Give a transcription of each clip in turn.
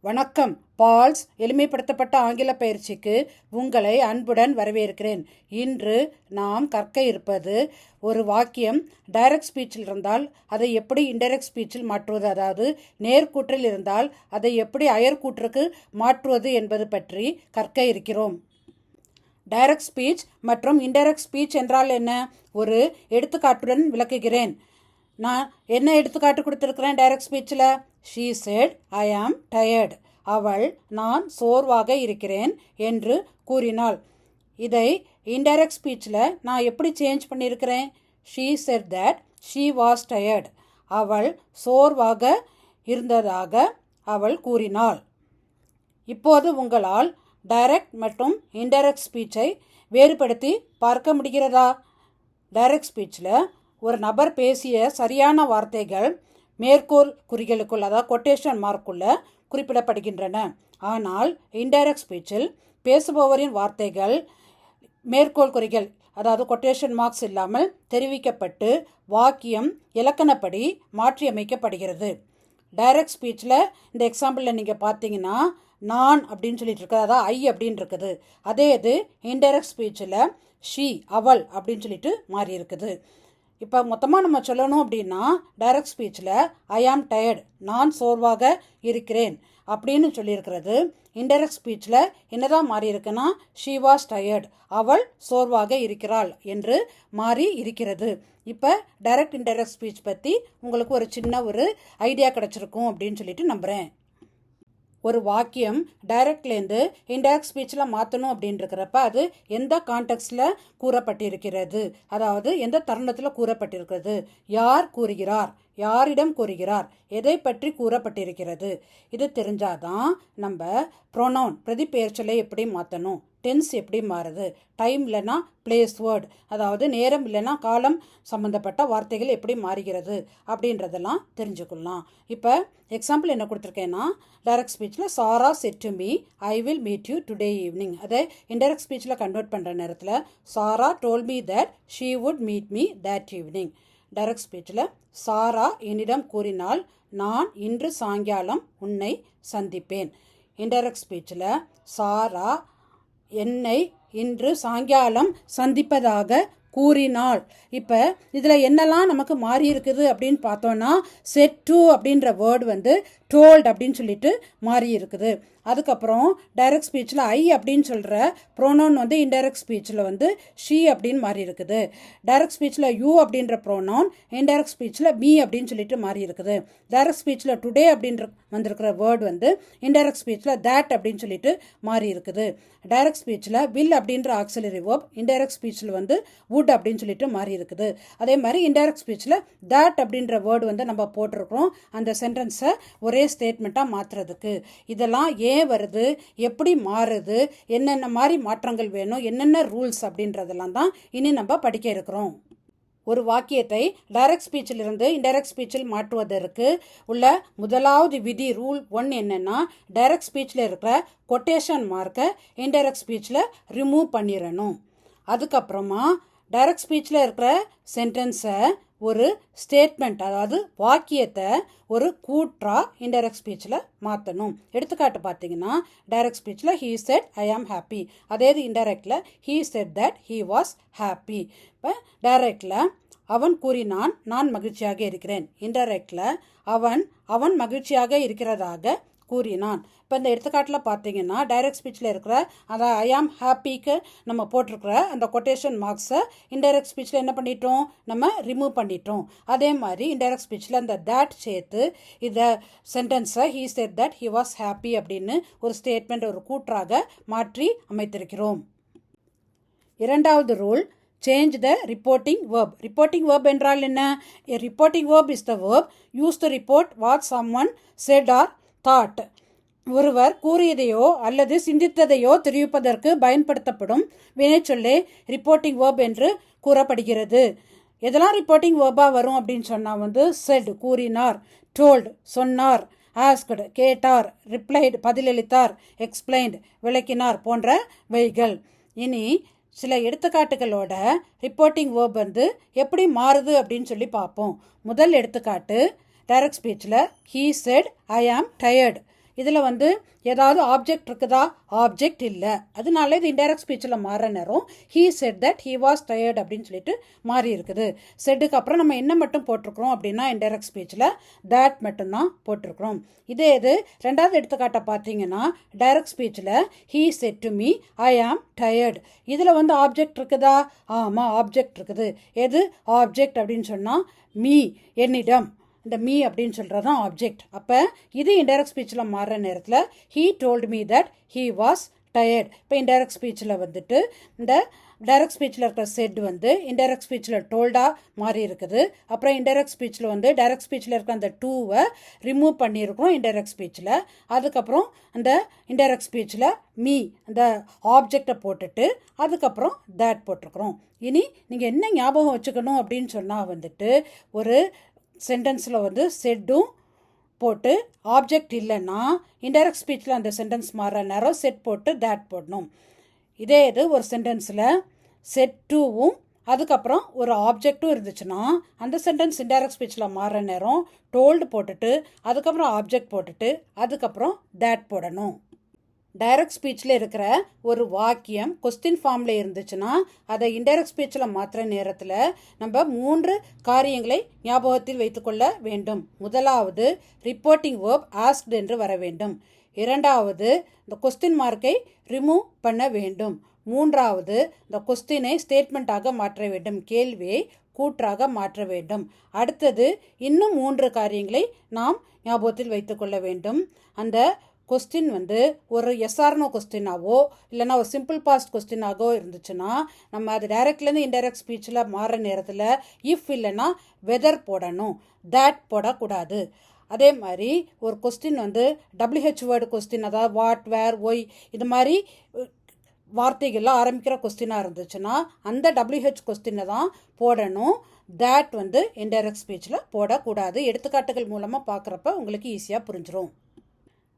வணக்கம். பால்ஸ் எளிமைப்படுத்தப்பட்ட ஆங்கில பயிற்சிக்கு உங்களை அன்புடன் வரவேற்கிறேன். இன்று நாம் கற்க இருப்பது ஒரு வாக்கியம் டைரக்ட் ஸ்பீச்சில் இருந்தால் அதை எப்படி இன்டைரக்ட் ஸ்பீச்சில் மாற்றுவது, அதாவது நேர்கூற்றில் இருந்தால் அதை எப்படி அயர்கூற்றுக்கு மாற்றுவது என்பது பற்றி கற்க இருக்கிறோம். டைரக்ட் ஸ்பீச் மற்றும் இன்டைரக்ட் ஸ்பீச் என்றால் என்ன? ஒரு எடுத்துக்காட்டுடன் விளக்குகிறேன். நான் என்ன எடுத்துக்காட்டு கொடுத்துருக்கிறேன் டைரக்ட் ஸ்பீச்சில்? She said I am tired. அவள் நான் சோர்வாக இருக்கிறேன் என்று கூறினாள். இதை இன்டைரக்ட் ஸ்பீச்சில் நான் எப்படி சேஞ்ச் பண்ணியிருக்கிறேன்? She said that she was tired. அவள் சோர்வாக இருந்ததாக அவள் கூறினாள். இப்போது உங்களால் டைரக்ட் மற்றும் இன்டைரக்ட் ஸ்பீச்சை வேறுபடுத்தி பார்க்க முடிகிறதா? டைரக்ட் ஸ்பீச்சில் ஒரு நபர் பேசிய சரியான வார்த்தைகள் மேற்கோள் குறிகளுக்குள், அதாவது கொட்டேஷன் மார்க்குள்ள குறிப்பிடப்படுகின்றன. ஆனால் இன்டைரக்ட் ஸ்பீச்சில் பேசுபவரின் வார்த்தைகள் மேற்கோள் குறிகள், அதாவது கொட்டேஷன் மார்க்ஸ் இல்லாமல் தெரிவிக்கப்பட்டு வாக்கியம் இலக்கணப்படி மாற்றியமைக்கப்படுகிறது. டைரக்ட் ஸ்பீச்சில் இந்த எக்ஸாம்பிளில் நீங்கள் பார்த்தீங்கன்னா நான் அப்படின்னு சொல்லிட்டு இருக்குது, அதாவது ஐ அப்படின்னு இருக்குது. அதே இது இன்டைரக்ட் ஸ்பீச்சில் ஷீ அவள் அப்படின்னு சொல்லிட்டு மாறி இருக்குது. இப்போ மொத்தமாக நம்ம சொல்லணும் அப்படின்னா டைரக்ட் ஸ்பீச்சில் ஐ ஆம் டயர்ட், நான் சோர்வாக இருக்கிறேன் அப்படின்னு சொல்லியிருக்கிறது. இன்டைரக்ட் ஸ்பீச்சில் என்னதான் மாறி இருக்குன்னா ஷீ வாஸ் டயர்ட், அவள் சோர்வாக இருக்கிறாள் என்று மாறி இருக்கிறது. இப்போ டைரக்ட் இன்டைரக்ட் ஸ்பீச் பற்றி உங்களுக்கு ஒரு சின்ன ஒரு ஐடியா கிடச்சிருக்கும் அப்படின்னு சொல்லிட்டு நம்புகிறேன். ஒரு வாக்கியம் டைரக்ட்லேருந்து இன்டைரக்ட் ஸ்பீச்சில் மாற்றணும் அப்படின்றக்கிறப்ப அது எந்த கான்டெக்ஸ்டில் கூறப்பட்டிருக்கிறது, அதாவது எந்த தருணத்தில் கூறப்பட்டிருக்கிறது, யார் கூறுகிறார், யாரிடம் கூறுகிறார், எதை பற்றி கூறப்பட்டிருக்கிறது, இது தெரிஞ்சாதான் நம்ம ப்ரொனவுன் பிரதிபெயர்ச்சொல்லை எப்படி மாற்றணும், டென்ஸ் எப்படி மாறுது, டைம் இல்லைன்னா பிளேஸ் வேர்ட், அதாவது நேரம் இல்லைன்னா காலம் சம்மந்தப்பட்ட வார்த்தைகள் எப்படி மாறுகிறது அப்படின்றதெல்லாம் தெரிஞ்சுக்கலாம். இப்போ எக்ஸாம்பிள் என்ன கொடுத்துருக்கேன்னா டைரக்ட் ஸ்பீச்சில் Sarah said to me I will meet you today evening. அதை இன்டைரக்ட் ஸ்பீச்சில் கன்வெர்ட் பண்ணுற நேரத்தில் Sarah told me that she would meet me that evening. Direct ஸ்பீச்சில் சாரா என்னிடம் கூறினால் நான் இன்று சாயங்காலம் உன்னை சந்திப்பேன். இன்டைரக்ட் ஸ்பீச்சில் சாரா என்னை இன்று சாயங்காலம் சந்திப்பதாக கூறினாள். இப்போ இதில் என்னெல்லாம் நமக்கு மாறி இருக்குது அப்படின்னு பார்த்தோன்னா செட் டு அப்படின்ற வேர்டு வந்து டோல்ட் அப்படின்னு சொல்லிட்டு மாறி இருக்குது. அதுக்கப்புறம் டைரக்ட் ஸ்பீச்சில் ஐ அப்படின்னு சொல்கிற ப்ரோனவுன் வந்து இன்டைரக்ட் ஸ்பீச்சில் வந்து ஷீ அப்படின்னு மாறி இருக்குது. டைரக்ட் ஸ்பீச்சில் யூ அப்படின்ற ப்ரோனவுன் இன்டைரக்ட் ஸ்பீச்சில் மீ அப்படின்னு சொல்லிட்டு மாறி இருக்குது. டைரக்ட் ஸ்பீச்சில் டுடே அப்படின்ற வந்திருக்கிற வேர்டு வந்து இன்டைரக்ட் ஸ்பீச்சில் தேட் அப்படின்னு சொல்லிட்டு மாறி இருக்குது. டைரக்ட் ஸ்பீச்சில் வில் அப்படின்ற ஆக்சிலரி வேர்ப் இன்டைரக்ட் ஸ்பீச்சில் வந்து வுட் அப்படின்னு சொல்லிட்டு மாறி இருக்குது. அதே மாதிரி இன்டைரக்ட் ஸ்பீச்சில் தேட் அப்படின்ற வேர்டு வந்து நம்ம போட்டிருக்கிறோம் அந்த சென்டென்ஸை ஒரே ஸ்டேட்மெண்ட்டாக மாற்றுறதுக்கு. இதெல்லாம் ஏன் வருது, எப்படி மாறுது, என்னென்ன மாதிரி மாற்றங்கள் வேணும், என்னென்ன ரூல்ஸ் அப்படின்றதெல்லாம் தான் இனி நம்ம படிக்க இருக்கிறோம். ஒரு வாக்கியத்தை டைரக்ட் ஸ்பீச்சிலிருந்து இன்டைரக்ட் ஸ்பீச்சில் மாற்றுவதற்கு உள்ள முதலாவது விதி ரூல் 1 என்னன்னா டைரக்ட் ஸ்பீச்சில் இருக்கிற கொட்டேஷன் மார்க்கை இன்டைரக்ட் ஸ்பீச்சில் ரிமூவ் பண்ணிடணும். அதுக்கப்புறமா டைரக்ட் ஸ்பீச்சில் இருக்கிற சென்டென்ஸை ஒரு ஸ்டேட்மெண்ட், அதாவது வாக்கியத்தை ஒரு கூற்றா இன்டைரக்ட் ஸ்பீச்சில் மாற்றணும். எடுத்துக்காட்டு பார்த்தீங்கன்னா டைரக்ட் ஸ்பீச்சில் he said I am happy, அதே இது இன்டைரக்டில் he said that he was happy. இப்போ டைரக்டில் அவன் கூறினான் நான் மகிழ்ச்சியாக இருக்கிறேன், இன்டைரக்டில் அவன் மகிழ்ச்சியாக இருக்கிறதாக கூறினான். இப்போ இந்த எடுத்துக்காட்டில் பார்த்தீங்கன்னா டைரக்ட் ஸ்பீச்சில் இருக்கிற அந்த ஐ ஆம் ஹாப்பிக்கு நம்ம போட்டிருக்கிற அந்த கொட்டேஷன் மார்க்ஸை இன்டைரக்ட் ஸ்பீச்சில் என்ன பண்ணிட்டோம், நம்ம ரிமூவ் பண்ணிட்டோம். அதே மாதிரி இன்டைரக்ட் ஸ்பீச்சில் அந்த தேட் சேர்த்து இதை சென்டென்ஸை he said that he was happy அப்படின்னு ஒரு ஸ்டேட்மெண்ட், ஒரு கூற்றாக மாற்றி அமைத்திருக்கிறோம். இரண்டாவது rule, change the reporting verb. Reporting verb என்றால் என்ன? A reporting verb is the verb used to report what someone said or thought. ஒருவர் கூறியதையோ அல்லது சிந்தித்ததையோ தெரிவிப்பதற்கு பயன்படுத்தப்படும் வினைச்சொல்லே ரிப்போர்ட்டிங் வேர்ப் என்று கூறப்படுகிறது. எதெல்லாம் ரிப்போர்ட்டிங் வேர்பாக வரும் அப்படின்னு சொன்னால் வந்து செட் கூறினார், டோல்டு சொன்னார், ஆஸ்க்டு கேட்டார், ரிப்ளைடு பதிலளித்தார், எக்ஸ்பிளைன்டு விளக்கினார் போன்ற வைகள். இனி சில எடுத்துக்காட்டுகளோட ரிப்போர்ட்டிங் வேர்ப் வந்து எப்படி மாறுது அப்படின்னு சொல்லி பார்ப்போம். முதல் எடுத்துக்காட்டு டைரக்ட் ஸ்பீச்சில் ஹீ செட் ஐ ஆம் டயர்டு. இதில் வந்து ஏதாவது ஆப்ஜெக்ட் இருக்குதா? ஆப்ஜெக்ட் இல்லை. அதனால இது இன்டைரக்ட் ஸ்பீச்சில் மாற நேரம் he said that he was tired அப்படின்னு சொல்லிட்டு மாறி இருக்குது. செட்டுக்கு அப்புறம் நம்ம என்ன மட்டும் போட்டிருக்கிறோம் அப்படின்னா இன்டைரக்ட் ஸ்பீச்சில் தேட் மட்டும்தான் போட்டிருக்கிறோம். இதே இது ரெண்டாவது எடுத்துக்காட்டை பார்த்தீங்கன்னா டைரக்ட் ஸ்பீச்சில் he said to me I am tired. இதில் வந்து ஆப்ஜெக்ட் இருக்குதா? ஆமாம், ஆப்ஜெக்ட் இருக்குது. எது ஆப்ஜெக்ட் அப்படின்னு சொன்னால் மீ, என்னிடம். இந்த மீ அப்படின்னு சொல்கிறது தான் ஆப்ஜெக்ட். அப்போ இது இன்டைரக்ட் ஸ்பீச்சில் மாறுற நேரத்தில் he told me that he was tired. இப்போ இன்டைரக்ட் ஸ்பீச்சில் வந்துட்டு இந்த டைரக்ட் ஸ்பீச்சில் இருக்கிற செட் வந்து இன்டைரக்ட் ஸ்பீச்சில் டோல்டாக மாறி இருக்குது. அப்புறம் இன்டைரக்ட் ஸ்பீச்சில் வந்து டைரக்ட் ஸ்பீச்சில் இருக்க அந்த டூவை ரிமூவ் பண்ணியிருக்கிறோம் இன்டைரக்ட் ஸ்பீச்சில். அதுக்கப்புறம் அந்த இன்டைரக்ட் ஸ்பீச்சில் மீ அந்த ஆப்ஜெக்டை போட்டுட்டு அதுக்கப்புறம் தேட் போட்டிருக்கிறோம். இனி நீங்கள் என்ன ஞாபகம் வச்சுக்கணும் அப்படின்னு சொன்னால் வந்துட்டு ஒரு சென்டென்ஸில் வந்து செட்டும் போட்டு ஆப்ஜெக்ட் இல்லைன்னா இன்டைரக்ட் ஸ்பீச்சில் அந்த சென்டென்ஸ் மாறுற நேரம் செட் போட்டு தேட் போடணும். இதே இது ஒரு சென்டென்ஸில் செட் டூவும் அதுக்கப்புறம் ஒரு ஆப்ஜெக்டும் இருந்துச்சுன்னா அந்த சென்டென்ஸ் இன்டைரக்ட் ஸ்பீச்சில் மாறுற நேரம் டோல்டு போட்டுட்டு அதுக்கப்புறம் ஆப்ஜெக்ட் போட்டுட்டு அதுக்கப்புறம் தேட் போடணும். டைரக்ட் ஸ்பீச்சில் இருக்கிற ஒரு வாக்கியம் கொஸ்டின் ஃபார்மில் இருந்துச்சுன்னா அதை இன்டைரக்ட் ஸ்பீச்சில் மாற்றுற நேரத்தில் நம்ம 3 காரியங்களை ஞாபகத்தில் வைத்துக்கொள்ள வேண்டும். முதலாவது, ரிப்போர்ட்டிங் வேர்ப் ஆஸ்க்டு என்று வர வேண்டும். இரண்டாவது, இந்த கொஸ்டின் மார்க்கை ரிமூவ் பண்ண வேண்டும். மூன்றாவது, இந்த கொஸ்டினை ஸ்டேட்மெண்ட்டாக மாற்ற வேண்டும், கேள்வியை கூற்றாக மாற்ற வேண்டும். அடுத்தது இன்னும் 3 காரியங்களை நாம் ஞாபகத்தில் வைத்துக்கொள்ள வேண்டும். அந்த கொஸ்டின் வந்து ஒரு எஸ்ஆர்னோ கொஸ்டினாவோ இல்லைனா ஒரு சிம்பிள் பாஸ்ட் கொஸ்டினாகவோ இருந்துச்சுன்னா நம்ம அது டைரக்ட்லேருந்து இன்டைரக்ட் ஸ்பீச்சில் மாறுற நேரத்தில் இஃப் இல்லைன்னா வெதர் போடணும், தேட் போடக்கூடாது. அதே மாதிரி ஒரு கொஸ்டின் வந்து WH வேர்டு கொஸ்டின், அதாவது வாட், வேர், ஒய் இது மாதிரி வார்த்தைகள்லாம் ஆரம்பிக்கிற கொஸ்டினாக இருந்துச்சுன்னா அந்த WH கொஸ்டினை தான் போடணும். தேட் வந்து இன்டைரக்ட் ஸ்பீச்சில் போடக்கூடாது. எடுத்துக்காட்டுகள் மூலமாக பார்க்குறப்ப உங்களுக்கு ஈஸியாக புரிஞ்சிடும்.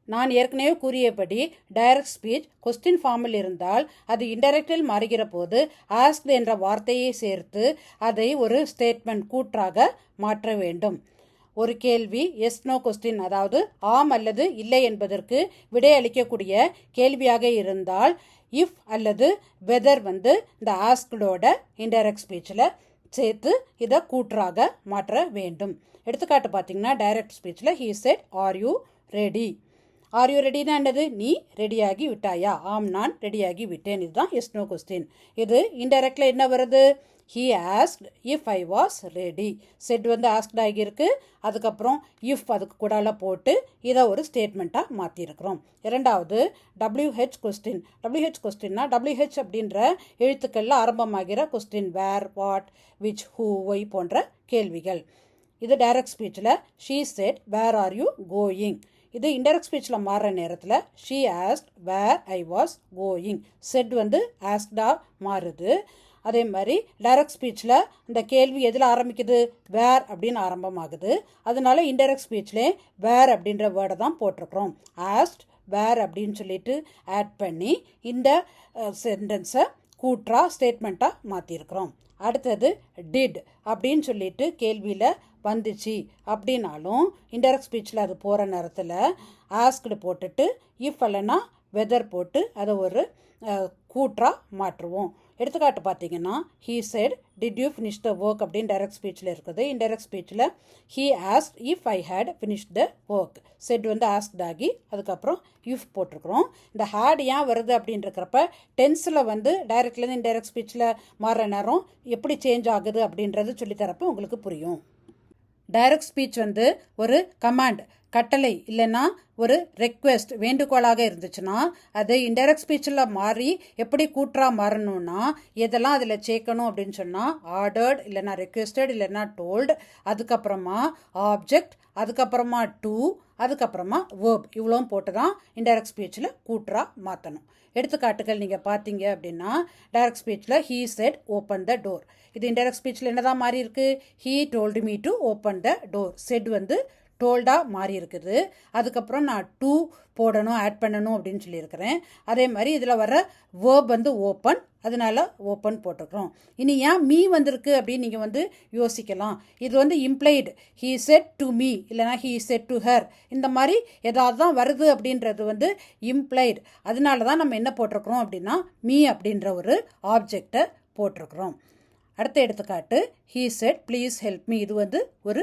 நான் ஏற்கனவே கூறியபடி டைரக்ட் ஸ்பீச் கொஸ்டின் ஃபார்மில் இருந்தால் அது இன்டைரக்டில் மாறுகிற போது ஆஸ்க்டு என்ற வார்த்தையை சேர்த்து அதை ஒரு ஸ்டேட்மெண்ட் கூற்றாக மாற்ற வேண்டும். ஒரு கேள்வி எஸ் நோ கொஸ்டின், அதாவது ஆம் அல்லது இல்லை என்பதற்கு விடை அளிக்கக்கூடிய கேள்வியாக இருந்தால் இஃப் அல்லது வெதர் வந்து இந்த ஆஸ்க்டோட இன்டைரக்ட் ஸ்பீச்சில் சேர்த்து இதை கூற்றாக மாற்ற வேண்டும். எடுத்துக்காட்டு பார்த்தீங்கன்னா டைரக்ட் ஸ்பீச்சில் he said are you ready. Are you ரெடினா என்னது? நீ ரெடியாகி விட்டாயா? ஆம், நான் ரெடியாகி விட்டேன். இதுதான் எஸ் நோ கொஸ்டின். இது இன்டைரக்டில் என்ன வருது? He asked if I was ready. Set வந்து ஆஸ்க்ட் ஆகியிருக்கு. அதுக்கப்புறம் இஃப் அதுக்கு கூடால போட்டு இதை ஒரு ஸ்டேட்மெண்ட்டாக மாற்றிருக்கிறோம். இரண்டாவது, WH கொஸ்டின். WH கொஸ்டின்னா WH அப்படின்ற எழுத்துக்களில் ஆரம்பமாகிற question, where, what, which, who, why போன்ற கேள்விகள். இது டைரக்ட் ஸ்பீச்சில் she said where are you going. இது இன்டைரக்ட் ஸ்பீச்சில் மாறுற நேரத்தில் she asked where I was going. Said வந்து ஆஸ்க்டா மாறுது. அதே மாதிரி டைரக்ட் ஸ்பீச்சில் இந்த கேள்வி எதில் ஆரம்பிக்குது? வேர் அப்படின்னு ஆரம்பமாகுது. அதனால இன்டைரக்ட் ஸ்பீச்சிலே வேர் அப்படின்ற வேர்டை தான் போட்டிருக்கிறோம். ஆஸ்க்ட் வேர் அப்படின்னு சொல்லிட்டு ஆட் பண்ணி இந்த சென்டென்ஸை கூற்றா ஸ்டேட்மெண்ட்டாக மாற்றிருக்கிறோம். அடுத்தது டிட் அப்படின்னு சொல்லிட்டு கேள்வியில் வந்துச்சு அப்படின்னாலும் இன்டைரக்ட் ஸ்பீச்சில் அது போகிற நேரத்தில் ஆஸ்க்டு போட்டுட்டு இஃப் அல்லனா வெதர் போட்டு அதை ஒரு கூற்றா மாற்றுவோம். எடுத்துக்காட்டு பார்த்தீங்கன்னா he said did you finish the work அப்படின்னு டைரக்ட் ஸ்பீச்சில் இருக்குது. இன்டைரக்ட் ஸ்பீச்சில் he asked if I had finish the work. Said வந்து ஆஸ்க்ட் ஆகி அதுக்கப்புறம் இஃப் போட்டிருக்கிறோம். இந்த ஹேட் ஏன் வருது அப்படின்றக்கிறப்ப டென்ஸில் வந்து டைரக்ட்லேருந்து இன்டைரக்ட் ஸ்பீச்சில் மாறுற நேரம் எப்படி சேஞ்ச் ஆகுது அப்படின்றது சொல்லித்தரப்போ உங்களுக்கு புரியும். டைரக்ட் ஸ்பீச் வந்து ஒரு கமாண்ட், கட்டளை இல்லைன்னா ஒரு ரெக்வெஸ்ட், வேண்டுகோளாக இருந்துச்சுன்னா அது இன்டைரக்ட் ஸ்பீச்சில் மாறி எப்படி கூற்றா மாறணும்னா எதெல்லாம் அதில் சேர்க்கணும் அப்படின்னு சொன்னால் ஆர்டர்ட் இல்லைனா ரெக்வெஸ்டட் இல்லைனா டோல்டு, அதுக்கப்புறமா ஆப்ஜெக்ட், அதுக்கப்புறமா டு, அதுக்கப்புறமா வேர்ப், இவ்வளோவும் போட்டு தான் இன்டைரக்ட் ஸ்பீச்சில் கூற்றா மாற்றணும். எடுத்துக்காட்டுகள் நீங்கள் பார்த்தீங்க அப்படின்னா டைரக்ட் ஸ்பீச்சில் he said open the door. இது இன்டைரக்ட் ஸ்பீச்சில் என்னதான் மாறி இருக்கு? He told me to open the door. Said வந்து டோல்டாக மாறி இருக்குது. அதுக்கப்புறம் நான் டு போடணும், ஆட் பண்ணணும் அப்படின்னு சொல்லியிருக்கிறேன். அதே மாதிரி இதில் வர வேர்ப் வந்து ஓப்பன், அதனால ஓப்பன் போட்டிருக்கிறோம். இனி ஏன் மீ வந்திருக்கு அப்படின்னு நீங்கள் வந்து யோசிக்கலாம். இது வந்து implied, he said to me இல்லைனா ஹீ செட் டு ஹர், இந்த மாதிரி ஏதாவது தான் வருது அப்படின்றது வந்து இம்ப்ளைடு. அதனால தான் நம்ம என்ன போட்டிருக்கிறோம் அப்படின்னா மீ அப்படின்ற ஒரு ஆப்ஜெக்டை போட்டிருக்கிறோம். அடுத்த எடுத்துக்காட்டு, he said please help me. இது வந்து ஒரு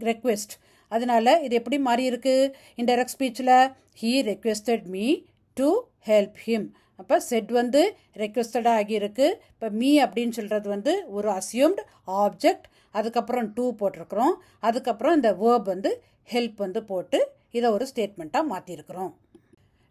ரெக்வெஸ்ட். அதனால இது எப்படி மாறி இருக்கு இன்டைரக்ட் ஸ்பீச்சில்? He requested me to help him. அப்போ செட் வந்து ரெக்வெஸ்டடாக ஆகியிருக்கு. இப்போ மீ அப்படின்னு சொல்கிறது வந்து ஒரு அசியூம்டு ஆப்ஜெக்ட். அதுக்கப்புறம் டு போட்டிருக்கிறோம். அதுக்கப்புறம் இந்த வேர்ப் வந்து ஹெல்ப் வந்து போட்டு இதை ஒரு ஸ்டேட்மெண்ட்டாக மாற்றிருக்கிறோம்.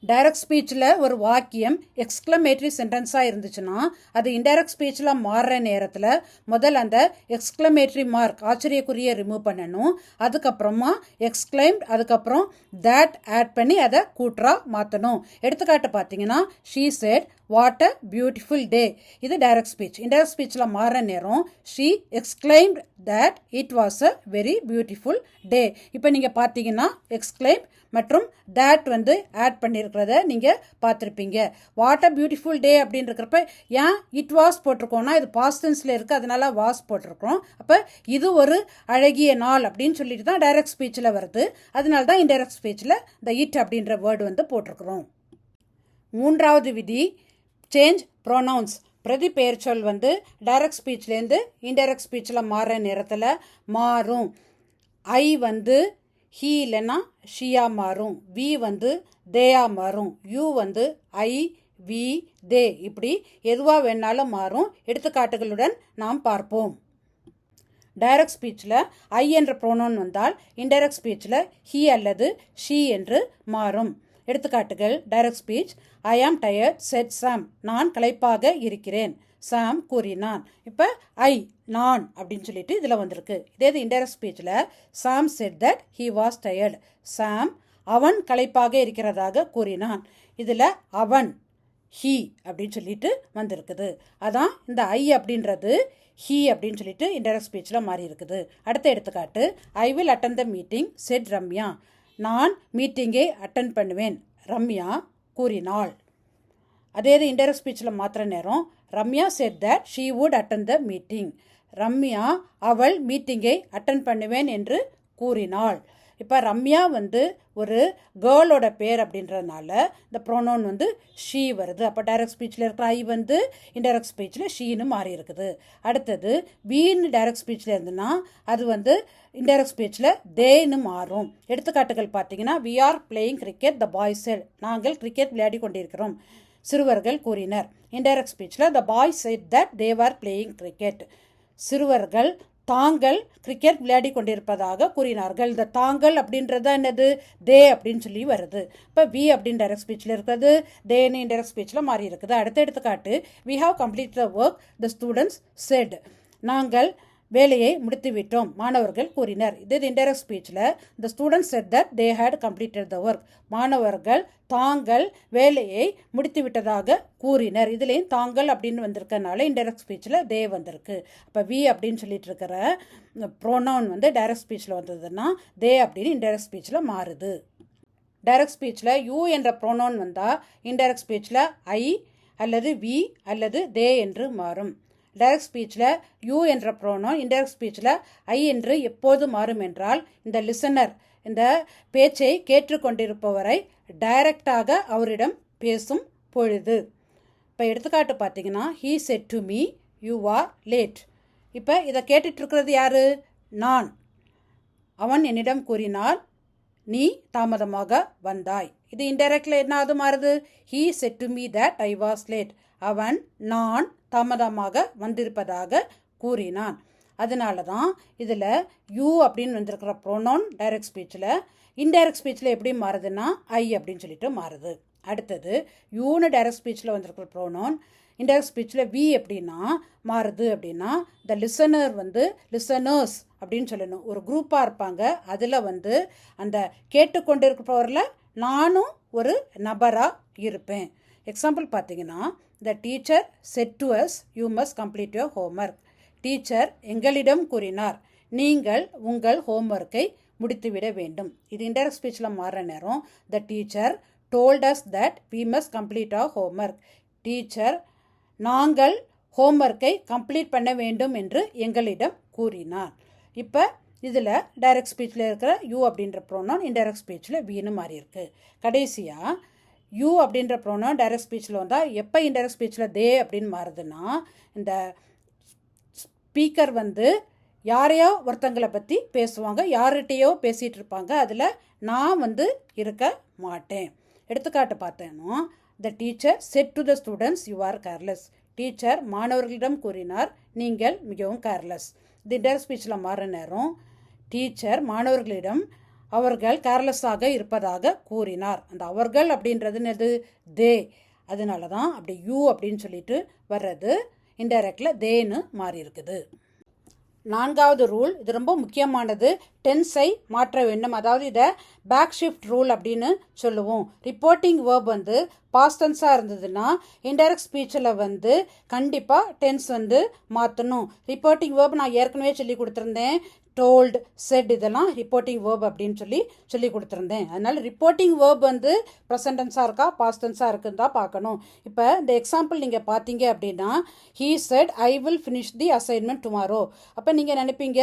டைரக்ட் ஸ்பீச்சில் ஒரு வாக்கியம் எக்ஸ்க்ளமேட்டரி சென்டென்ஸாக இருந்துச்சுன்னா அது இன்டைரக்ட் ஸ்பீச்சில் மாறுற நேரத்தில் முதல்ல அந்த எக்ஸ்க்ளமேட்டரி மார்க் ஆச்சரியக்குரிய ரிமூவ் பண்ணணும். அதுக்கப்புறமா எக்ஸ்க்ளைம்ட், அதுக்கப்புறம் தேட் ஆட் பண்ணி அதை கூற்றா மாற்றணும். எடுத்துக்காட்டு பார்த்தீங்கன்னா, she said what a beautiful day. இது டைரக்ட் ஸ்பீச். இன்டைரக்ட் ஸ்பீச்சில் மாறுற நேரம் she exclaimed that it was a very beautiful day. இப்போ நீங்கள் பார்த்தீங்கன்னா எக்ஸ்க்ளைம் மற்றும் தேட் வந்து ஆட் பண்ணியிருக்கிறத நீங்கள் பார்த்துருப்பீங்க. வாட் அ பியூட்டிஃபுல் டே அப்படின்னு இருக்கிறப்ப ஏன் இட் வாஸ் போட்டிருக்கோன்னா இது பாஸ்ட் டென்ஸில் இருக்குது, அதனால வாஸ் போட்டிருக்கிறோம். அப்போ இது ஒரு அழகிய நாள் அப்படின்னு சொல்லிட்டு தான் டைரக்ட் ஸ்பீச்சில் வருது. அதனால தான் இன்டைரக்ட் ஸ்பீச்சில் இந்த இட் அப்படின்ற வேர்டு வந்து போட்டிருக்கிறோம். மூன்றாவது விதி, சேஞ்ச் ப்ரோனவுன்ஸ். பிரதி பெயர் சொல் வந்து டைரக்ட் ஸ்பீச்லேருந்து இன்டைரக்ட் ஸ்பீச்சில் மாறுற நேரத்தில் மாறும். ஐ வந்து ஹீ இல்லைன்னா ஷியா மாறும். வி வந்து தேயா மாறும். யூ வந்து ஐ வி தே, இப்படி எதுவாக வேணாலும் மாறும். எடுத்துக்காட்டுகளுடன் நாம் பார்ப்போம். டைரக்ட் ஸ்பீச்சில் ஐ என்ற ப்ரோனவுன் வந்தால் இன்டைரக்ட் ஸ்பீச்சில் ஹீ அல்லது ஷீ என்று மாறும். எடுத்துக்காட்டுகள், direct speech, I am tired set சாம். நான் களைப்பாக இருக்கிறேன், சாம் கூறினான். இப்போ ஐ நான் அப்படின்னு சொல்லிட்டு இதில் வந்திருக்கு. இதே இது இன்டைரக்ட் ஸ்பீச்சில் Sam said that he was tired. Sam அவன் களைப்பாக இருக்கிறதாக கூறினான். இதில் அவன் ஹீ அப்படின்னு சொல்லிட்டு வந்திருக்குது. அதான் இந்த ஐ அப்படின்றது ஹீ அப்படின்னு சொல்லிட்டு இன்டைரக்ட் ஸ்பீச்சில் மாறி இருக்குது. அடுத்த எடுத்துக்காட்டு, I will attend the meeting set Ramya. நான் மீட்டிங்கை அட்டன் பண்ணுவேன், ரம்யா கூறினாள். அதே இது இன்டைரக்ட் ஸ்பீச்சில் மாத்திர நேரம் Ramya set that she would attend the meeting. Ramya அவள் மீட்டிங்கை அட்டன் பண்ணுவேன் என்று கூறினாள். இப்போ ரம்யா வந்து ஒரு கேர்ளோட பேர் அப்படின்றதுனால இந்த ப்ரோனவுன் வந்து ஷீ வருது. அப்போ டைரக்ட் ஸ்பீச்சில் இருக்கிற ஐ வந்து இன்டைரக்ட் ஸ்பீச்சில் ஷீன்னு மாறி இருக்குது. அடுத்தது வீன்னு டைரக்ட் ஸ்பீச்சில் இருந்துன்னா அது வந்து இன்டைரக்ட் ஸ்பீச்சில் தேன்னு மாறும். எடுத்துக்காட்டுகள் பார்த்தீங்கன்னா, we are playing cricket the boys said. நாங்கள் கிரிக்கெட் விளையாடி கொண்டிருக்கிறோம், சிறுவர்கள் கூறினர். இன்டைரக்ட் ஸ்பீச்சில் the boys said that they are playing cricket. சிறுவர்கள் தாங்கள் கிரிக்கெட் விளையாடி கொண்டிருப்பதாக கூறினார்கள். இந்த தாங்கள் அப்படின்றது என்னது, தே அப்படின்னு சொல்லி வருது. இப்போ வி அப்படின்னு டைரக்ட் ஸ்பீச்சில் இருக்கிறது, தேன்னு இன்டைரக்ட் ஸ்பீச்சில் மாறி இருக்குது. அடுத்த எடுத்துக்காட்டு, we have complete the work the students said. நாங்கள் வேலையை முடித்துவிட்டோம், மாணவர்கள் கூறினர். இது இன்டைரக்ட் ஸ்பீச்சில் the students said that they had completed the work. மாணவர்கள் தாங்கள் வேலையை முடித்துவிட்டதாக கூறினர். இதுலேயும் தாங்கள் அப்படின்னு வந்திருக்கனால இன்டைரக்ட் ஸ்பீச்சில் தே வந்திருக்கு. அப்போ வி அப்படின்னு சொல்லிட்டு இருக்கிற ப்ரோனவுன் வந்து டைரக்ட் ஸ்பீச்சில் வந்ததுன்னா தே அப்படின்னு இன்டைரக்ட் ஸ்பீச்சில் மாறுது. டைரக்ட் ஸ்பீச்சில் யூ என்ற ப்ரோனவுன் வந்தால் இன்டைரக்ட் ஸ்பீச்சில் ஐ அல்லது வி அல்லது தே என்று மாறும். டைரக்ட் ஸ்பீச்சில் யூ என்ற ப்ரோனவுன் இன்டைரக்ட் ஸ்பீச்சில் ஐ என்று எப்போது மாறும் என்றால் இந்த லிசனர், இந்த பேச்சை கேட்டுக்கொண்டிருப்பவரை டைரக்டாக அவரிடம் பேசும் பொழுது. இப்போ எடுத்துக்காட்டு பார்த்தீங்கன்னா, he said to me you are late. இப்போ இதை கேட்டுட்ருக்கிறது யார்? நான். அவன் என்னிடம் கூறினார் நீ தாமதமாக வந்தாய். இது இன்டைரக்டில் என்ன மாறுது? He said to me that I was late. அவன் நான் தாமதமாக வந்திருப்பதாக கூறினான். அதனால தான் இதில் யூ அப்படின்னு வந்திருக்கிற ப்ரோனவுன் டைரக்ட் ஸ்பீச்சில், இன்டைரக்ட் ஸ்பீச்சில் எப்படி மாறுதுன்னா ஐ அப்படின்னு சொல்லிட்டு மாறுது. அடுத்தது யூன்னு டைரக்ட் ஸ்பீச்சில் வந்திருக்கிற ப்ரோனவுன் இன்டைரக்ட் ஸ்பீச்சில் வி எப்படின்னா மாறுது அப்படின்னா, த லிசனர் வந்து லிசனர்ஸ் அப்படின்னு சொல்லணும். ஒரு குரூப்பாக இருப்பாங்க, அதில் வந்து அந்த கேட்டுக்கொண்டிருப்பவரில் நானும் ஒரு நபராக இருப்பேன். எக்ஸாம்பிள் பார்த்தீங்கன்னா, the teacher set to us you must complete your homework. Teacher எங்களிடம் கூறினார் நீங்கள் உங்கள் ஹோம்ஒர்க்கை முடித்துவிட வேண்டும். இது இன்டைரக்ட் ஸ்பீச்சில் மாறுற நேரம் the teacher told us that we must complete our homework. Teacher நாங்கள் ஹோம்ஒர்க்கை கம்ப்ளீட் பண்ண வேண்டும் என்று எங்களிடம் கூறினார். இப்போ இதில் டைரக்ட் ஸ்பீச்சில் இருக்கிற யூ அப்படின்ற ப்ரோனவுன் இன்டைரக்ட் ஸ்பீச்சில் வீணு மாறி இருக்கு. கடைசியாக யூ அப்படின்ற ப்ரோனவுன் டைரக்ட் ஸ்பீச்சில் வந்தால் எப்போ இன்டைரக்ட் ஸ்பீச்சில் தே அப்படின்னு மாறுதுன்னா, இந்த ஸ்பீக்கர் யாரையோ ஒருத்தங்களை பற்றி பேசுவாங்க, யார்கிட்டையோ பேசிகிட்டு இருப்பாங்க, அதில் நான் இருக்க மாட்டேன். எடுத்துக்காட்டு பார்த்தேன்னா, the teacher set to the students you are careless. Teacher மாணவர்களிடம் கூறினார், நீங்கள் மிகவும் கேர்லெஸ். இது இன்டைரக்ட் ஸ்பீச்சில் மாறுற நேரம் டீச்சர் மாணவர்களிடம் அவர்கள் கேர்லெஸ்ஸாக இருப்பதாக கூறினார். அந்த அவர்கள் அப்படின்றது தே, அதனால தான் அப்படி யூ அப்படின்னு சொல்லிட்டு வர்றது இன்டைரக்டில் தேன்னு மாறி இருக்குது. 4வது ரூல், இது ரொம்ப முக்கியமானது, டென்ஸை மாற்ற வேண்டும். அதாவது இதை பேக் ஷிஃப்ட் ரூல் அப்படின்னு சொல்லுவோம். ரிப்போர்ட்டிங் வேர்ப் பாஸ்ட் டென்ஸாக இருந்ததுன்னா இன்டைரக்ட் ஸ்பீச்சில் கண்டிப்பாக டென்ஸ் மாற்றணும். ரிப்போர்ட்டிங் வேர்ப் நான் ஏற்கனவே சொல்லி கொடுத்துருந்தேன். டோல்டு, செட் இதெல்லாம் ரிப்போர்ட்டிங் வேர்ப் அப்படின்னு சொல்லி கொடுத்துருந்தேன். அதனால் ரிப்போர்ட்டிங் வேர்ப் ப்ரெசன்ட் டென்ஸாக இருக்கா பாஸ்ட் டென்ஸாக இருக்குன்னு தான் பார்க்கணும். இப்போ இந்த எக்ஸாம்பிள் நீங்கள் பார்த்தீங்க அப்படின்னா, he said I will finish the assignment tomorrow. அப்போ நீங்கள் நினைப்பீங்க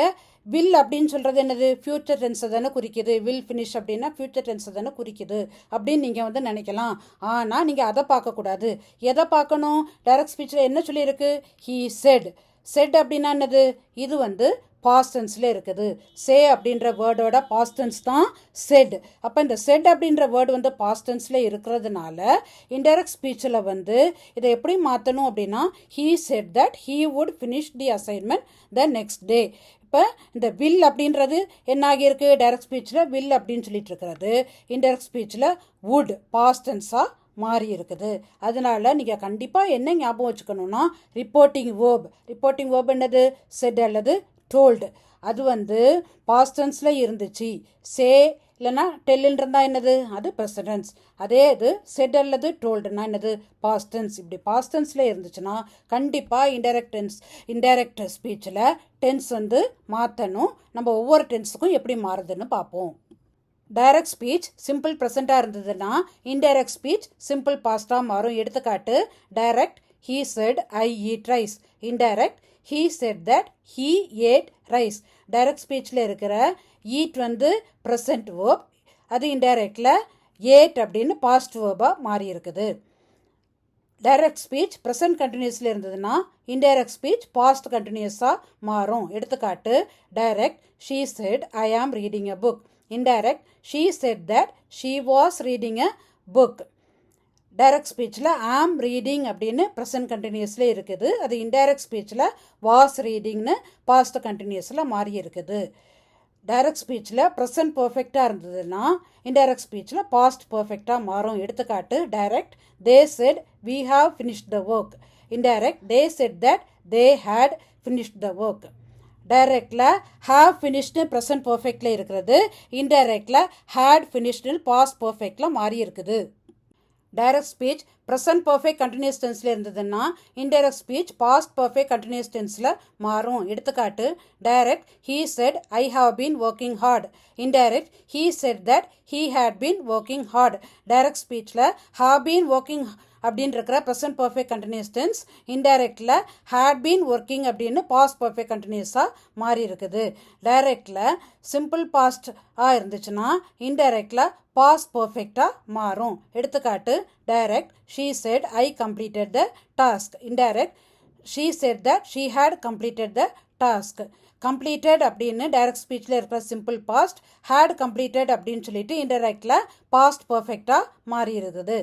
வில் அப்படின்னு சொல்கிறது என்னது, ஃப்யூச்சர் டென்ஸை தானே குறிக்குது. வில் ஃபினிஷ் அப்படின்னா ஃப்யூச்சர் டென்ஸை தானே குறிக்குது அப்படின்னு நீங்கள் நினைக்கலாம். ஆனால் நீங்கள் அதை பார்க்கக்கூடாது. எதை பார்க்கணும்? டைரக்ட் ஸ்பீச்சில் என்ன சொல்லியிருக்கு? He set. செட் அப்படின்னா என்னது? இது பாஸ்ட் டென்ஸில் இருக்குது. சே அப்படின்ற வேர்டோட பாஸ்ட் டென்ஸ் தான் செட். அப்போ இந்த செட் அப்படின்ற வேர்டு பாஸ்ட் டென்ஸில் இருக்கிறதுனால இன்டைரக்ட் ஸ்பீச்சில் இதை எப்படி மாற்றணும் அப்படின்னா, he said that he would finish the assignment the next டே. இப்போ இந்த வில் அப்படின்றது என்ன ஆகியிருக்கு? டைரக்ட் ஸ்பீச்சில் வில் அப்படின்னு சொல்லிட்டு இருக்கிறது இன்டைரக்ட் ஸ்பீச்சில் வுட் பாஸ்ட் டென்ஸாக மாறி இருக்குது. அதனால நீங்கள் கண்டிப்பாக என்ன ஞாபகம் வச்சுக்கணும்னா, ரிப்போர்ட்டிங் வேர்ப் என்னது? செட் அல்லது டோல்டு. அது பாஸ்ட் டென்ஸில் இருந்துச்சு. சே இல்லைன்னா டெல்லுன்னு இருந்தால் என்னது? அது ப்ரெசன்ட் டென்ஸ். அதே இது செட் அல்லது டோல்டுனா என்னது? Past tense. இப்படி பாஸ்ட் டென்ஸில் இருந்துச்சுன்னா கண்டிப்பாக இன்டைரக்ட் ஸ்பீச்சில் டென்ஸ் மாற்றணும். நம்ம ஒவ்வொரு டென்ஸுக்கும் எப்படி மாறுதுன்னு பார்ப்போம். டைரக்ட் ஸ்பீச் சிம்பிள் ப்ரெசண்ட்டாக இருந்ததுன்னா இன்டைரக்ட் ஸ்பீச் சிம்பிள் பாஸ்டாக மாறும். எடுத்துக்காட்டு, direct he said I eat rice. Indirect he said that he ate rice. Direct ஸ்பீச்சில் இருக்கிற ஈட் ப்ரெசன்ட் வேர்ப், அது இன்டைரக்டில் ஏட் அப்படின்னு பாஸ்ட் வேர்பாக மாறி இருக்குது. டைரக்ட் ஸ்பீச் ப்ரெசன்ட் கண்டினியூஸில் இருந்ததுன்னா இன்டைரக்ட் ஸ்பீச் பாஸ்ட் கண்டினியூஸாக மாறும். எடுத்துக்காட்டு, direct she said I am reading a book. Indirect, she said that she was reading a book. Direct ஸ்பீச்சில் ஆம் ரீடிங் அப்படின்னு ப்ரெசன்ட் கண்டினியூஸில் இருக்குது. அது இன்டைரக்ட் ஸ்பீச்சில் வாஸ் ரீடிங்னு பாஸ்ட் கண்டினியூஸில் மாறி இருக்குது. டைரக்ட் ஸ்பீச்சில் ப்ரெசன்ட் பர்ஃபெக்டாக இருந்ததுன்னா இன்டைரக்ட் ஸ்பீச்சில் பாஸ்ட் பர்ஃபெக்டாக மாறும். எடுத்துக்காட்டு, direct they said we have finished the work. Indirect they said that they had finished the work. டைரக்டில் ஹாவ் ஃபினிஷ்டு ப்ரெசன்ட் பர்ஃபெக்டில் இருக்கிறது. இன்டைரக்டில் ஹேட் ஃபினிஷ்டு பாஸ்ட் பர்ஃபெக்டில் மாறி இருக்குது. Direct speech present perfect continuous டென்ஸில் இருந்ததுன்னா indirect speech past perfect continuous டென்ஸில் மாறும். எடுத்துக்காட்டு, direct he said I have been working hard. Indirect he said that he had been working hard. Direct ஸ்பீச்சில் have been working அப்படின்னு இருக்கிற present perfect continuous tense இன்டைரக்டில் had been working அப்படின்னு past perfect கண்டினியூஸாக மாறி இருக்குது. டைரக்டில் சிம்பிள் பாஸ்டாக இருந்துச்சுன்னா இன்டைரக்டில் past பர்ஃபெக்டாக மாறும். எடுத்துக்காட்டு, direct she said I completed the task. Indirect she said that she had completed the task. Completed அப்படின்னு டைரக்ட் ஸ்பீச்சில் இருக்கிற சிம்பிள் பாஸ்ட், ஹேட் கம்ப்ளீட்டட் அப்படின்னு சொல்லிட்டு இன்டைரக்டில் பாஸ்ட் பர்ஃபெக்டாக மாறி இருக்குது.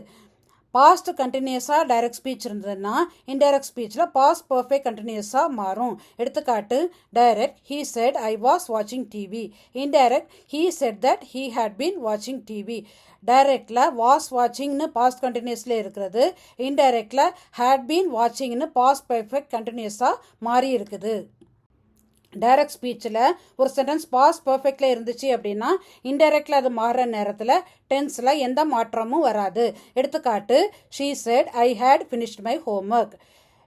பாஸ்ட் கண்டினியூஸாக டைரக்ட் ஸ்பீச் இருந்ததுன்னா இன்டைரக்ட் ஸ்பீச்சில் பாஸ்ட் பர்ஃபெக்ட் கண்டினியூஸாக மாறும். எடுத்துக்காட்டு, direct he said I was வாட்சிங் TV. Indirect he said that he had been வாட்சிங் டிவி. டைரக்டில் வாஸ் வாட்சிங்னு பாஸ்ட் கண்டினியூஸில் இருக்கிறது. இன்டைரக்டில் ஹேட் பீன் வாட்சிங்னு பாஸ்ட் பர்ஃபெக்ட் கண்டினியூஸாக மாறி இருக்குது. டைரக்ட் ஸ்பீச்சில் ஒரு சென்டென்ஸ் பாஸ்ட் பர்ஃபெக்டில் இருந்துச்சு அப்படின்னா இன்டைரக்டில் அது மாறுற நேரத்தில் டென்ஸில் எந்த மாற்றமும் வராது. எடுத்துக்காட்டு, she said I had finished my homework.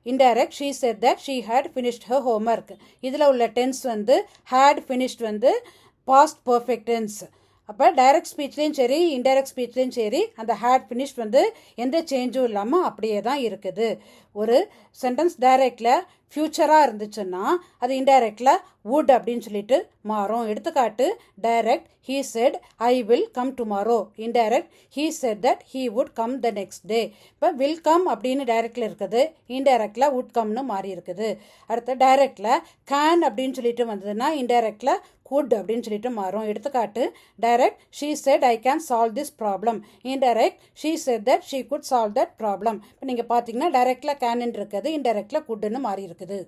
Indirect she said that she had finished her homework. இதில் உள்ள tense had finished past perfect tense. அப்போ டைரக்ட் ஸ்பீச்லேயும் சரி இன்டைரக்ட் ஸ்பீச்லேயும் சரி அந்த ஹேட் ஃபினிஷ் வந்து எந்த சேஞ்சும் இல்லாமல் அப்படியே தான் இருக்குது. ஒரு சென்டென்ஸ் டைரக்டில் ஃப்யூச்சராக இருந்துச்சுன்னா அது இன்டைரக்டில் வுட் அப்படின்னு சொல்லிட்டு மாறும். எடுத்துக்காட்டு direct he said I will come tomorrow. Indirect he said that he would come the next day. இப்போ will come அப்படின்னு டைரக்டில் இருக்குது, இன்டைரக்டில் would comeனு மாறி இருக்குது. அடுத்து டைரக்டில் can அப்படின்னு சொல்லிட்டு வந்ததுன்னா இன்டைரக்டில் could அப்படின்னு சொல்லிட்டு மாறும். எடுத்துக்காட்டு direct she said I can solve this problem. Indirect she said that she could solve that problem. இப்போ நீங்கள் பார்த்தீங்கன்னா டைரக்டில் can இருக்குது, இன்டைரக்டில் couldனு மாறி இருக்குது.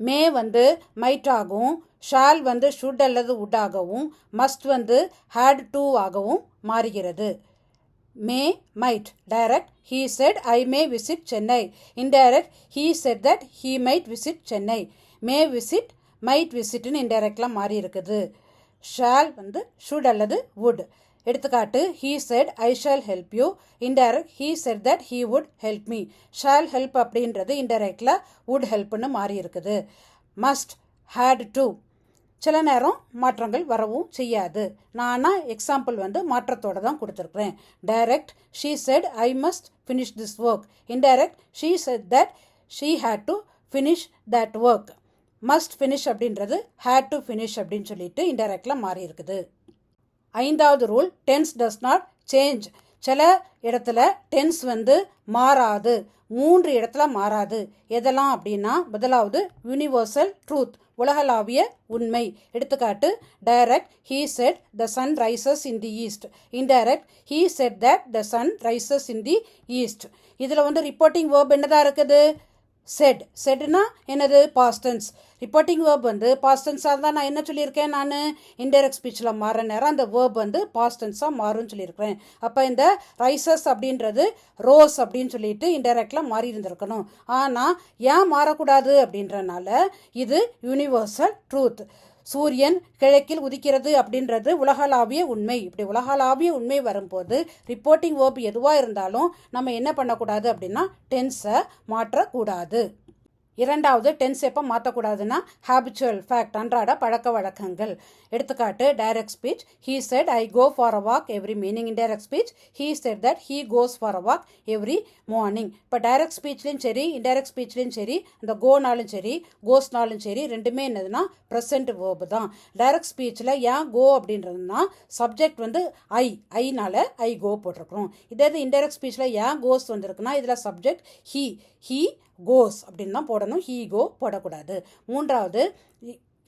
மே வந்து மைட் ஆகும், ஷால் வந்து ஷுட் அல்லது வுட் ஆகவும், மஸ்ட் வந்து ஹேட் டு ஆகவும் மாறுகிறது. May might direct he said I may visit Chennai. Indirect he said that he might visit Chennai. May visit might விசிட்னு இன்டைரக்ட்லாம் மாறி இருக்குது. ஷால் வந்து ஷுட் அல்லது வுட். எடுத்துக்காட்டு he said I shall help you. Indirect he said that he would help me. shall help அப்படின்றது இன்டைரக்டில் would helpனு மாறி இருக்குது. must had to சில நேரம் மாற்றங்கள் வரவும் செய்யாது. நானா எக்ஸாம்பிள் வந்து மாற்றத்தோடு தான் கொடுத்துருக்குறேன். Direct she said I must finish this work. Indirect she said that she had to finish that work. must finish அப்படின்றது had to finish அப்படின்னு சொல்லிட்டு இன்டைரக்டில் மாறி இருக்குது. ஐந்தாவது rule tense does not change. சில இடத்துல டென்ஸ் வந்து மாறாது, 3 இடத்துல மாறாது. எதெல்லாம் அப்படின்னா முதலாவது யூனிவர்சல் ட்ரூத், உலகளாவிய உண்மை. எடுத்துக்காட்டு direct he said the sun rises in the east. Indirect he said that the sun rises in the east. இதில் வந்து ரிப்போர்ட்டிங் வேர்ப் என்னதான் இருக்குது? செட். செட்னா என்னது? Past tense. ரிப்போர்ட்டிங் வேர்ப் வந்து பாஸ்ட் டென்ஸாக இருந்தால் நான் என்ன சொல்லியிருக்கேன்? நான் இன்டைரக்ட் ஸ்பீச்சில் மாற நேரம் அந்த வேர்ப் வந்து பாஸ்ட் டென்ஸாக மாறும்னு சொல்லியிருக்கிறேன். அப்போ இந்த ரைசஸ் அப்படின்றது ரோஸ் அப்படின்னு சொல்லிட்டு இன்டைரக்டில் மாறி இருந்திருக்கணும். ஆனால் ஏன் மாறக்கூடாது அப்படின்றனால இது யூனிவர்சல் ட்ரூத். சூரியன் கிழக்கில் உதிக்கிறது அப்படின்றது உலகளாவிய உண்மை. இப்படி உலகளாவிய உண்மை வரும்போது ரிப்போர்ட்டிங் வேர்ப் எதுவாக இருந்தாலும் நம்ம என்ன பண்ணக்கூடாது அப்படின்னா டென்ஸை மாற்றக்கூடாது. இரண்டாவது டென்ஸ் எப்போ மாற்றக்கூடாதுன்னா ஹேபிச்சுவல் ஃபேக்ட், அன்றாட பழக்க வழக்கங்கள். எடுத்துக்காட்டு direct speech he said I go for a walk every morning. Indirect speech he said that he goes for a walk every morning. இப்போ டைரக்ட் ஸ்பீச்லேயும் சரி இன்டைரக்ட் ஸ்பீச்லேயும் சரி இந்த கோனாலும் சரி கோஸ்னாலும் சரி ரெண்டுமே என்னதுன்னா ப்ரெசன்ட் வேர்பு தான். டைரக்ட் ஸ்பீச்சில் ஏன் கோ அப்படின்றதுனா சப்ஜெக்ட் வந்து ஐனால ஐ கோ போட்டிருக்கிறோம். இதே இன்டைரக்ட் ஸ்பீச்சில் ஏன் கோஸ் வந்திருக்குன்னா இதில் சப்ஜெக்ட் he கோஸ் அப்படின்னு தான் போடணும், he go போடக்கூடாது. மூன்றாவது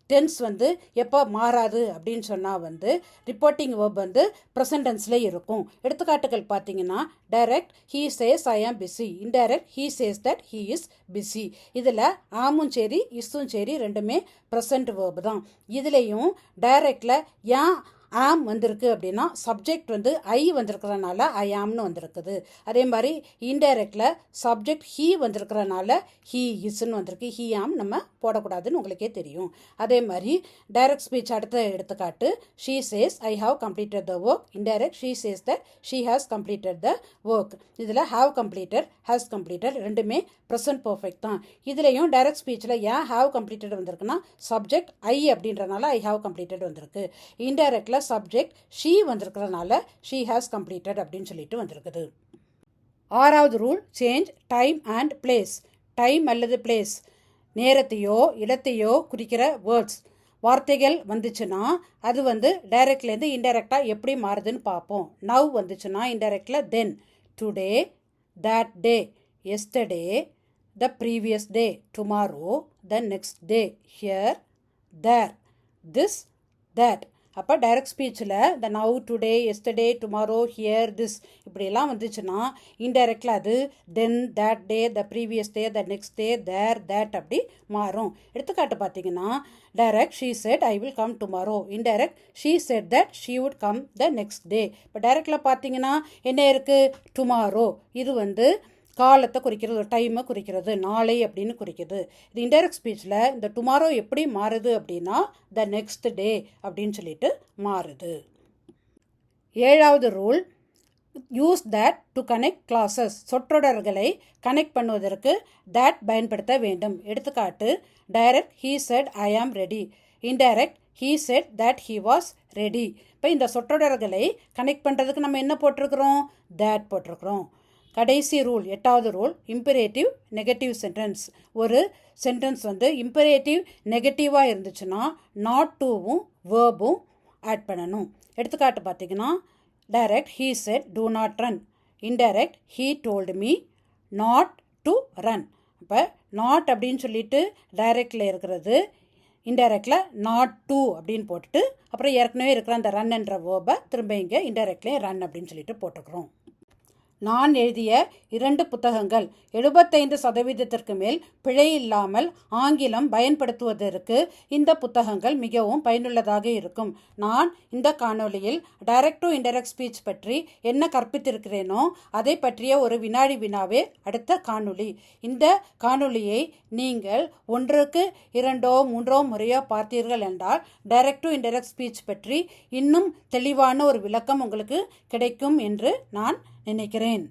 டென்ஸ் வந்து எப்போ மாறாது அப்படின்னு சொன்னால் வந்து ரிப்போர்ட்டிங் வேர்ப் வந்து ப்ரெசன்ட் டென்ஸில் இருக்கும். எடுத்துக்காட்டுகள் பார்த்தீங்கன்னா direct he says I am busy. Indirect he says that he is busy. இதில் ஆமும் சரி இஸ்ஸும் சரி ரெண்டுமே ப்ரெசன்ட் வேர்பு தான். இதுலேயும் டைரக்டில் ஏன் ஆம் வந்திருக்கு அப்படின்னா சப்ஜெக்ட் வந்து ஐ வந்திருக்கிறதுனால ஐ ஆம்னு வந்திருக்குது. அதே மாதிரி இன்டைரக்டில் சப்ஜெக்ட் ஹீ வந்திருக்கிறதுனால ஹீ இஸ்ன்னு வந்திருக்கு. ஹீ ஆம் நம்ம போடக்கூடாதுன்னு உங்களுக்கே தெரியும். அதே மாதிரி டைரக்ட் ஸ்பீச் அடுத்த எடுத்துக்காட்டு she says I have completed the work. Indirect she says that she has completed the work. இதில் have completed has completed ரெண்டுமே ப்ரெசன்ட் பர்ஃபெக்ட் தான். இதுலேயும் டைரக்ட் ஸ்பீச்சில் ஏன் have completed வந்திருக்குன்னா சப்ஜெக்ட் ஐ அப்படின்றதுனால ஐ have completed வந்திருக்கு. இன்டைரக்டில் சப்ஜெக்ட் ஷீ வந்திருக்கிறதுனால ஷீ ஹாஸ் கம்ப்ளீட்டட் அப்படின்னு சொல்லிட்டு வந்திருக்குது. ஆறாவது rule change time and place. Time அல்லது பிளேஸ் நேரத்தையோ இடத்தையோ குறிக்கிற வேர்ட்ஸ் வார்த்தைகள் வந்துச்சுன்னா அது வந்து டைரக்ட்லேருந்து இன்டைரக்டாக எப்படி மாறுதுன்னு பார்ப்போம். நவ் வந்துச்சுன்னா இன்டைரக்டில் தென், today, that day, yesterday, the previous day, tomorrow, the next day, here, there, this, that. அப்போ டைரக்ட் ஸ்பீச்சில் the now, today, yesterday, tomorrow, here, this இப்படியெல்லாம் வந்துச்சுன்னா இன்டைரக்டில் அது then, that day, the previous day, the next day, there, that அப்படி மாறும். எடுத்துக்காட்டு பார்த்தீங்கன்னா direct she said I will come tomorrow. Indirect she said that she would come the next day. இப்போ டைரக்டில் பார்த்தீங்கன்னா என்ன இருக்குது? டுமாரோ. இது வந்து காலத்தை குறிக்கிறது, டைமை குறிக்கிறது, நாளை அப்படின்னு குறிக்கிறது. இது இன்டைரக்ட் ஸ்பீச்சில் இந்த டுமாரோ எப்படி மாறுது அப்படின்னா த நெக்ஸ்ட் டே அப்படின்னு சொல்லிட்டு மாறுது. ஏழாவது rule use that to connect clauses. சொற்றொடர்களை கனெக்ட் பண்ணுவதற்கு that பயன்படுத்த வேண்டும். எடுத்துக்காட்டு direct he said I am ready. Indirect he said that he was ready. இப்போ இந்த சொற்றொடர்களை கனெக்ட் பண்ணுறதுக்கு நம்ம என்ன போட்டிருக்கிறோம், that போட்டிருக்கிறோம். கடைசி ரூல், 8வது ரூல், இம்பரேட்டிவ் நெகட்டிவ் சென்டென்ஸ். ஒரு சென்டென்ஸ் வந்து இம்பரேட்டிவ் நெகட்டிவாக இருந்துச்சுன்னா நாட் டூவும் வேர்பும் ஆட் பண்ணணும். எடுத்துக்காட்டு பார்த்தீங்கன்னா, direct he said do not run. Indirect he told me not to run. இப்போ நாட் அப்படின்னு சொல்லிட்டு டைரக்டில் இருக்கிறது, இன்டைரக்டில் நாட் டூ அப்படின்னு போட்டுட்டு அப்புறம் ஏற்கனவே இருக்கிற அந்த ரன் என்ற வேர்பை திரும்ப இங்கே இன்டைரக்ட்லேயே ரன் அப்படின்னு சொல்லிட்டு போட்டுக்கிறோம். நான் எழுதிய 2 புத்தகங்கள் 75% மேல் பிழை இல்லாமல் ஆங்கிலம் பயன்படுத்துவதற்கு இந்த புத்தகங்கள் மிகவும் பயனுள்ளதாக இருக்கும். நான் இந்த காணொளியில் டைரக்ட் டு இன்டைரக்ட் ஸ்பீச் பற்றி என்ன கற்பித்திருக்கிறேனோ அதை பற்றிய ஒரு வினாடி வினாவே அடுத்த காணொளி. இந்த காணொளியை நீங்கள் 1க்கு 2ஓ 3ஓ முறையோ பார்த்தீர்கள் என்றால் டைரக்ட் டு இன்டைரக்ட் ஸ்பீச் பற்றி இன்னும் தெளிவான ஒரு விளக்கம் உங்களுக்கு கிடைக்கும் என்று நான் நினைக்கிறேன்.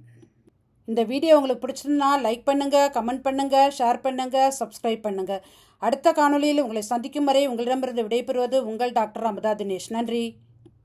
இந்த வீடியோ உங்களுக்கு பிடிச்சிருந்தா லைக் பண்ணுங்கள், கமெண்ட் பண்ணுங்கள், ஷேர் பண்ணுங்கள், சப்ஸ்கிரைப் பண்ணுங்கள். அடுத்த காணொளியில் உங்களை சந்திக்கும் வரை உங்களிடமிருந்து விடைபெறுவது உங்கள் டாக்டர் அமுதா தினேஷ். நன்றி.